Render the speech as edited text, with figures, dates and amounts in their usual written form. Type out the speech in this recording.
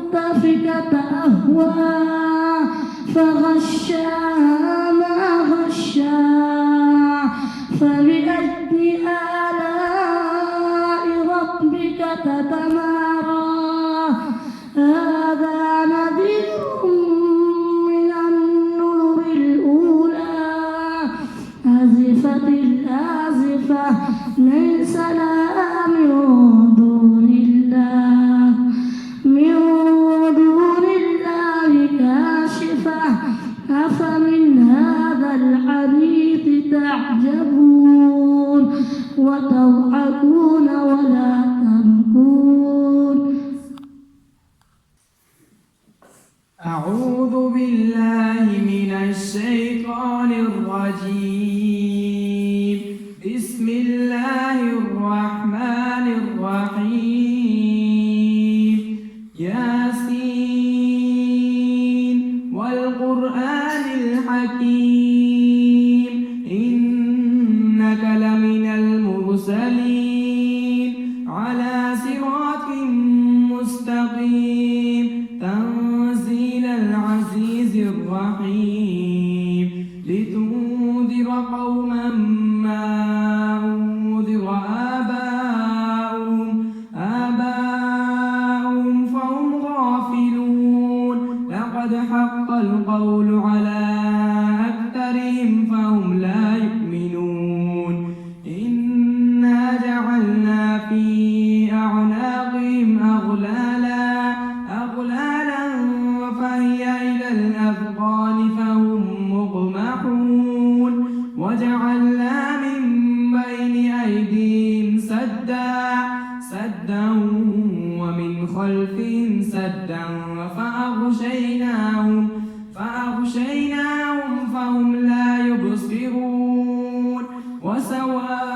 المؤتفكة أهوى فغشاها ما غشا فبأي آلاء ربك تتمارى هذا نذير من النذر الأولى أزفت الآزفة ليس لها من دون الله كاشفة أفمن هذا الحديث تعجبون وتضحكون ولا تبكون. أعوذ بالله من الشيطان الرجيم. بسم الله الرحمن الرحيم. ياسين والقرآن الحكيم إنك لمن المرسلين على صراط مستقيم تنزيل العزيز الرحيم لتنذر قوما ما أنذر آباؤهم فهم غافلون لقد حق القول على أكثرهم فهم لا يؤمنون إنا جعلنا في أعناقهم أغلالا فهي إلى الأذقان فهم مقمحون وجعلنا من بين أيديهم سدا ومن خلفهم سدا فأغشيناهم فهم لا يبصرون وسواء